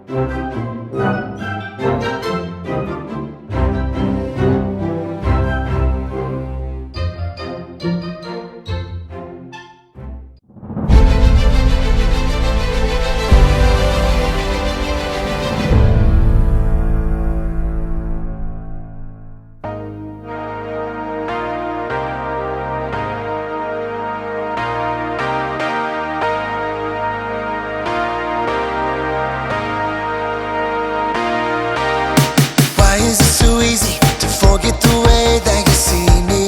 Why is it so easy to forget the way that you see me?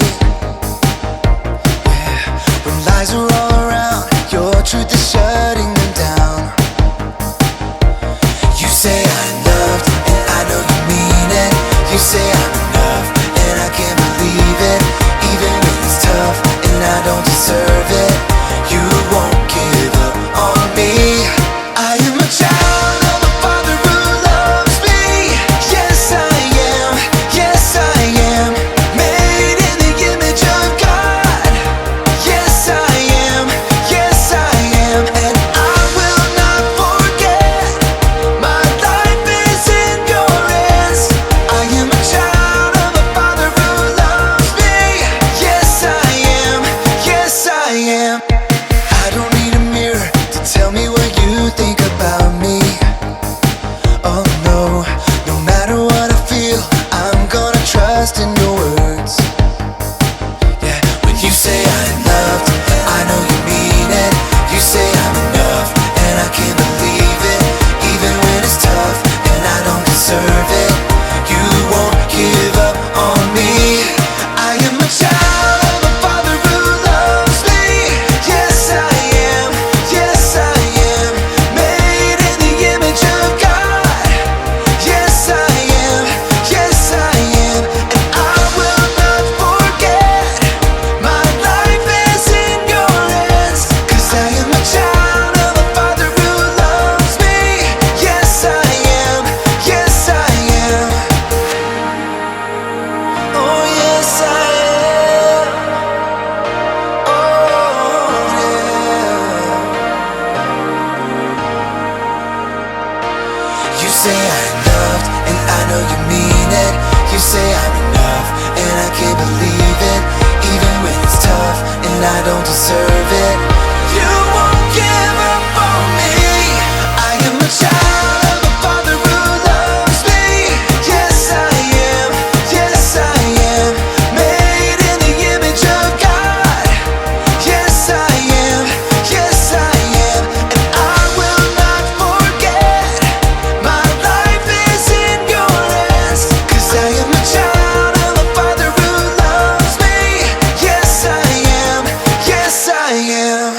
Yeah. When lies are all around, your truth is shutting them down. You say I'm loved, and I know you mean it. You say I'm enough, and I can't believe it. Even when it's tough, and I don't deserve it, you won't give up on me. I am a child of a father who loves me. Yes, I am. Yes, I am. Made in the image of God. Yes, I am. Yes, I am. And I will not forget. My life is in your hands. I am a child of a father who loves me. Yes, I am. Yes, I am. I don't need a mirror to tell me what you think about me. Oh no, no matter what I feel, I'm gonna trust in your words. Yeah, when you say I'm loved, I know you mean it. You say I'm enough, and I can't believe it. Even when it's tough, and I don't deserve it, you won't give up on me. I am a child of a father who loves me. Yes, I am. Yes, I am. Made in the image of God. Yes, I am. Yes, I am. And I will not forget. My life is in your hands. 'Cause I am a child of a father who loves me. Yes, I am. Yes, I am. Oh, yes, I am. Oh, yeah. You say I'm loved, and I know you mean it. You say I'm enough, and I can't believe it. Even when it's tough, and I don't deserve it, you won't give up on me. I am a child of a father who loves me. Yes, I am. Yes, I am. Made in the image of God. Yes, I am. Yes, I am. And I will not forget. My life is in your hands. 'Cause I am a child of a father who loves me. Yes, I am. Yes, I am.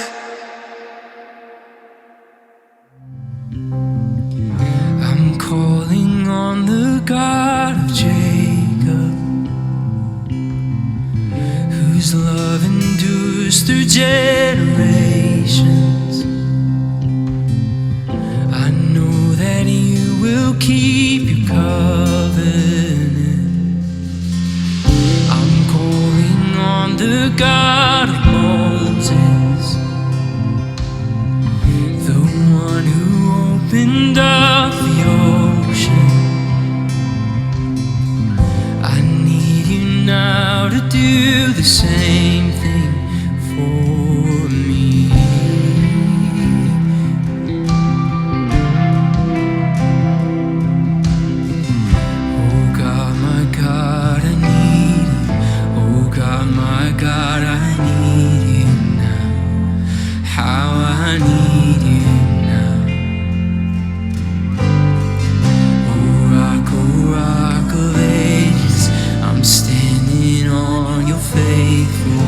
I'm calling on the God of Jacob, whose love endures through generations. I know that you will keep your covenant. I'm calling on the God of Moses, the one who opened up the ocean. I need you now to do the same thing for me. Oh God, my God, I need you. Oh God, my God, I need you now. How I need you now. Oh rock of ages, I'm standing on your faithful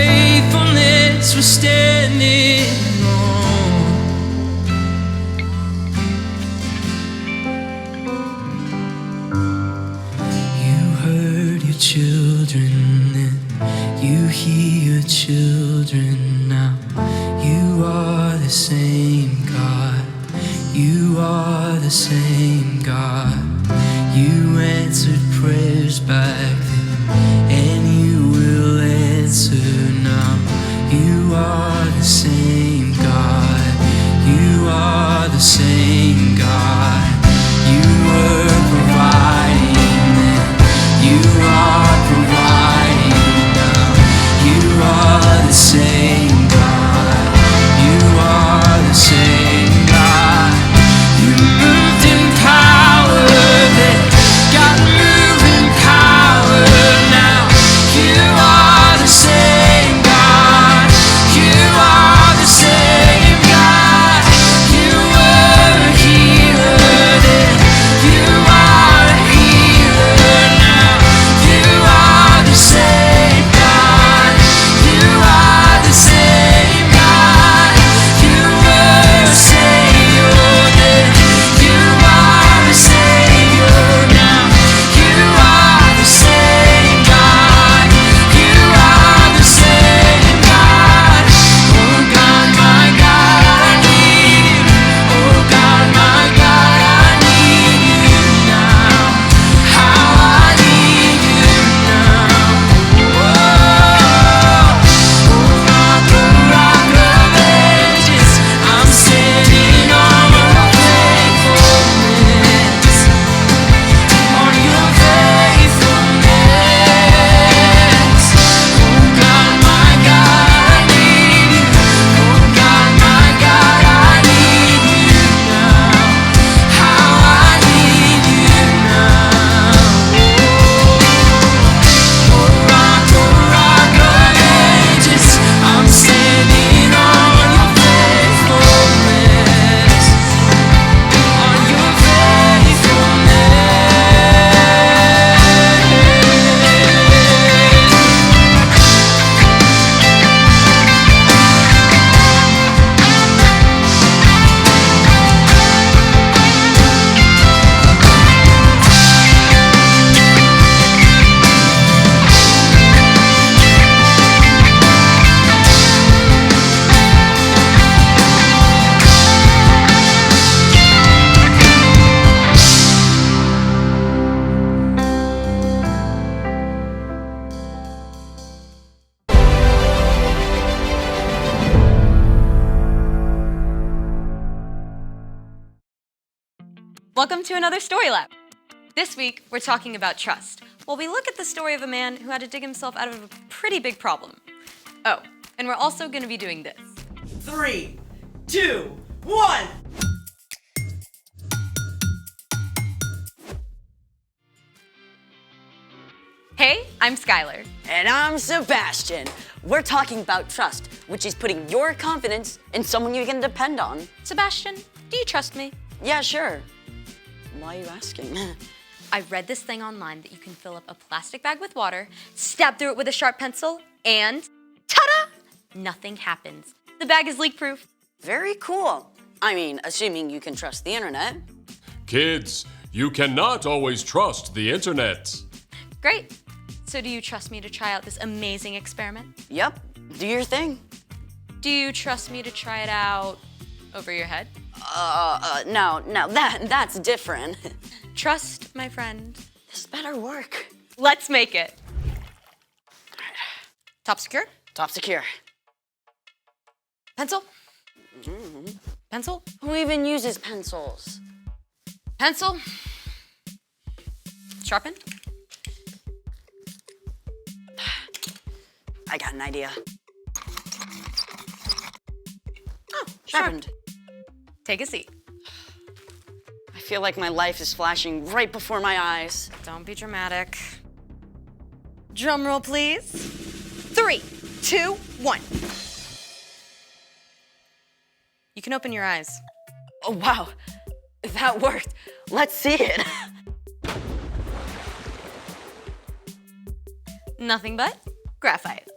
faithfulness we're standing on. You heard your children then, you hear your children now. You are the same God. You are the same God. You answered prayers back then, and you will answer now. You are the same God. You are the same God. You were providing then. You are providing now. You are the same God. You are the same God. You moved in power then. God move in power now. You are the same God. You are the same God. You were a healer then. You are a healer now. You are the same God. You are the same God. You were a Savior then. You are a Savior now. You are the same God. You are the same God. Oh God, my God, I need you. Oh God, my God, I need you now. How I need you now. Rock of ages, I'm standing on your faithfulness. On your faithfulness. Oh God, my God, I need you. Oh God, my God, I need you now. How I need you now. Rock of ages, I'm standing on your faithfulness. On your Welcome to another Story Lab. This week, we're talking about trust, while we look at the story of a man who had to dig himself out of a pretty big problem. Oh, and we're also going to be doing this. 3, 2, 1. Hey, I'm Skylar. And I'm Sebastian. We're talking about trust, which is putting your confidence in someone you can depend on. Sebastian, do you trust me? Yeah, sure. Why are you asking? I read this thing online that you can fill up a plastic bag with water, stab through it with a sharp pencil, and ta-da! Nothing happens. The bag is leak-proof. Very cool. I mean, assuming you can trust the internet. Kids, you cannot always trust the internet. Great. So do you trust me to try out this amazing experiment? Yep, do your thing. Do you trust me to try it out over your head? No, that's different. Trust, my friend. This better work. Let's make it. Top secure? Top secure. Pencil? Pencil? Who even uses pencils? Pencil? Sharpen? I got an idea. Oh, Sharpened. Take a seat. I feel like my life is flashing right before my eyes. Don't be dramatic. Drum roll, please. 3, 2, 1. You can open your eyes. Oh, wow. That worked. Let's see it. Nothing but graphite.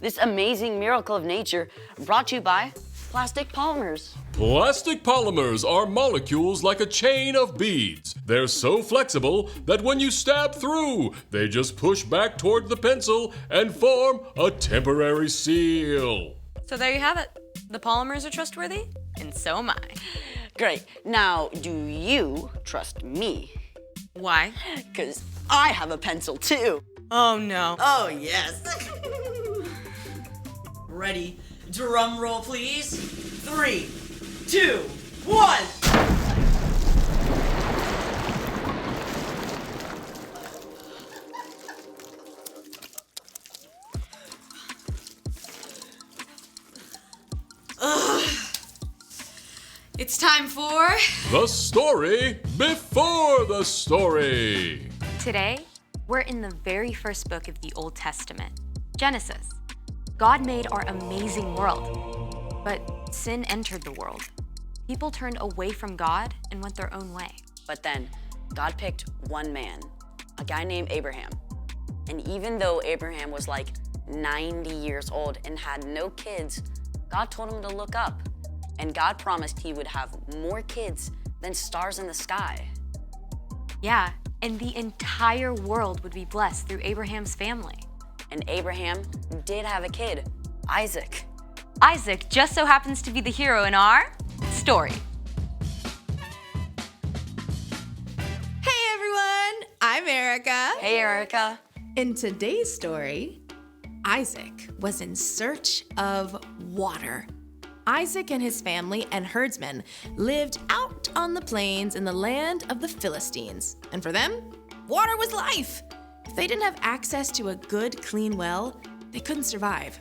This amazing miracle of nature brought to you by plastic polymers. Plastic polymers are molecules like a chain of beads. They're so flexible that when you stab through, they just push back toward the pencil and form a temporary seal. So there you have it. The polymers are trustworthy, and so am I. Great. Now, do you trust me? Why? Because I have a pencil too. Oh no. Oh, yes. Ready? Drum roll, please. 3, 2, 1. It's time for... The story before the story. Today, we're in the very first book of the Old Testament, Genesis. God made our amazing world, but sin entered the world. People turned away from God and went their own way. But then, God picked one man, a guy named Abraham. And even though Abraham was like 90 years old and had no kids, God told him to look up. And God promised he would have more kids than stars in the sky. Yeah, and the entire world would be blessed through Abraham's family. And Abraham did have a kid, Isaac. Isaac just so happens to be the hero in our story. Hey everyone, I'm Erica. Hey, Erica. In today's story, Isaac was in search of water. Isaac and his family and herdsmen lived out on the plains in the land of the Philistines. And for them, water was life. If they didn't have access to a good, clean well, they couldn't survive.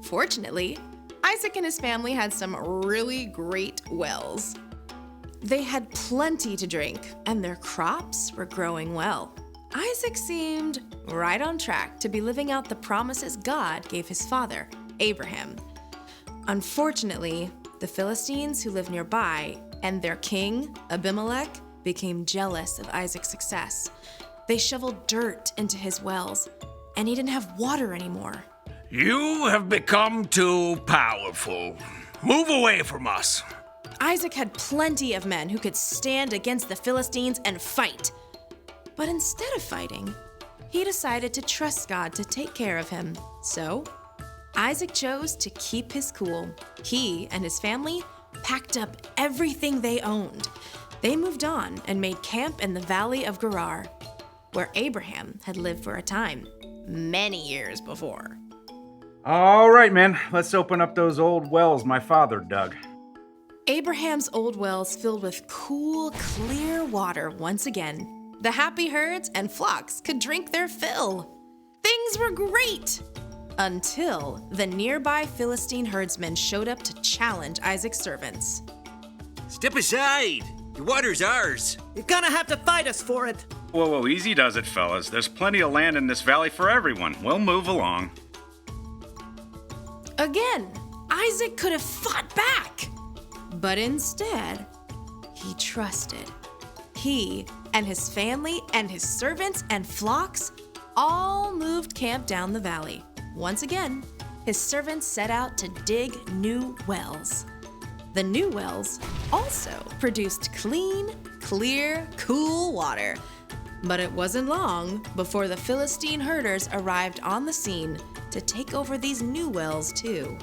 Fortunately, Isaac and his family had some really great wells. They had plenty to drink, and their crops were growing well. Isaac seemed right on track to be living out the promises God gave his father, Abraham. Unfortunately, the Philistines who lived nearby and their king, Abimelech, became jealous of Isaac's success. They shoveled dirt into his wells, and he didn't have water anymore. You have become too powerful. Move away from us. Isaac had plenty of men who could stand against the Philistines and fight. But instead of fighting, he decided to trust God to take care of him. So, Isaac chose to keep his cool. He and his family packed up everything they owned. They moved on and made camp in the valley of Gerar, where Abraham had lived for a time, many years before. All right, man, let's open up those old wells my father dug. Abraham's old wells filled with cool, clear water once again. The happy herds and flocks could drink their fill. Things were great! Until the nearby Philistine herdsmen showed up to challenge Isaac's servants. Step aside. The water's ours. You're gonna have to fight us for it. Whoa, easy does it, fellas. There's plenty of land in this valley for everyone. We'll move along. Again, Isaac could have fought back. But instead, he trusted. He and his family and his servants and flocks all moved camp down the valley. Once again, his servants set out to dig new wells. The new wells also produced clean, clear, cool water. But it wasn't long before the Philistine herders arrived on the scene to take over these new wells too.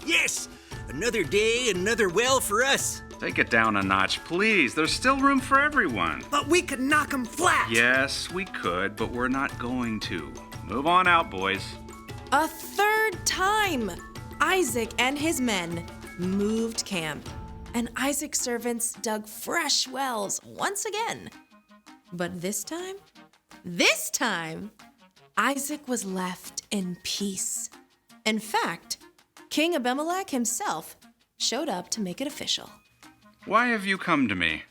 Yes! Another day, another well for us. Take it down a notch, please. There's still room for everyone. But we could knock them flat. Yes, we could, but we're not going to. Move on out, boys. A third time, Isaac and his men moved camp, and Isaac's servants dug fresh wells once again. But this time, Isaac was left in peace. In fact, King Abimelech himself showed up to make it official. Why have you come to me?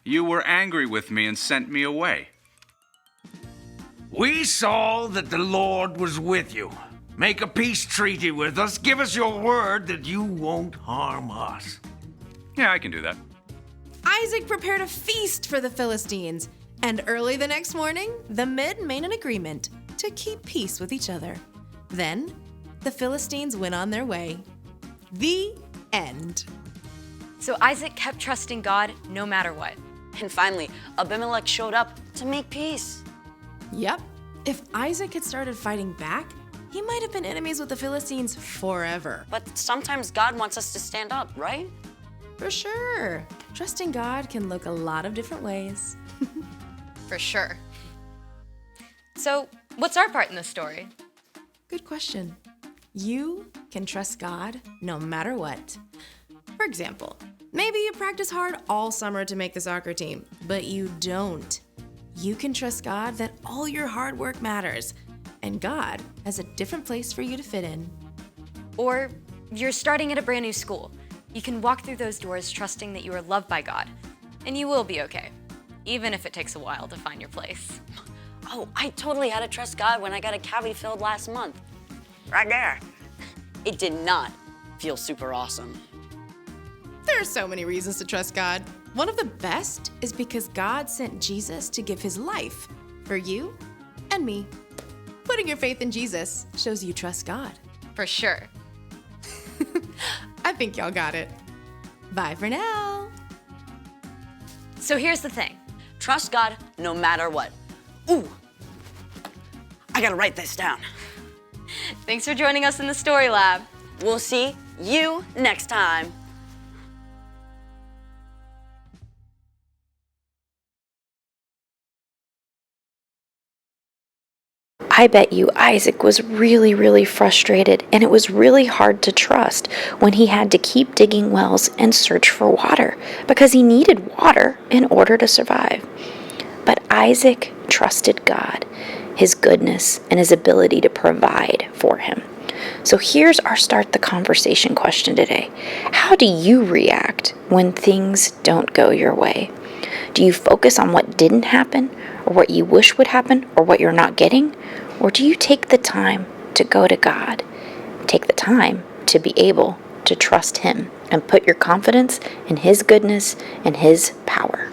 You were angry with me and sent me away. We saw that the Lord was with you. Make a peace treaty with us. Give us your word that you won't harm us. Yeah, I can do that. Isaac prepared a feast for the Philistines, and early the next morning, the men made an agreement to keep peace with each other. Then, the Philistines went on their way. The end. So Isaac kept trusting God no matter what. And finally, Abimelech showed up to make peace. Yep. If Isaac had started fighting back, he might have been enemies with the Philistines forever. But sometimes God wants us to stand up, right? For sure. Trusting God can look a lot of different ways. For sure. So, what's our part in this story? Good question. You can trust God no matter what. For example, maybe you practice hard all summer to make the soccer team, but you don't. You can trust God that all your hard work matters, and God has a different place for you to fit in. Or you're starting at a brand new school. You can walk through those doors trusting that you are loved by God, and you will be okay, even if it takes a while to find your place. Oh, I totally had to trust God when I got a cavity filled last month. Right there. It did not feel super awesome. There are so many reasons to trust God. One of the best is because God sent Jesus to give his life for you and me. Putting your faith in Jesus shows you trust God. For sure. I think y'all got it. Bye for now. So here's the thing. Trust God no matter what. Ooh, I gotta write this down. Thanks for joining us in the Story Lab. We'll see you next time. I bet you Isaac was really frustrated, and it was really hard to trust when he had to keep digging wells and search for water because he needed water in order to survive. But Isaac trusted God, his goodness, and his ability to provide for him. So here's our start the conversation question today. How do you react when things don't go your way? Do you focus on what didn't happen, or what you wish would happen, or what you're not getting? Or do you take the time to go to God? Take the time to be able to trust Him and put your confidence in His goodness and His power.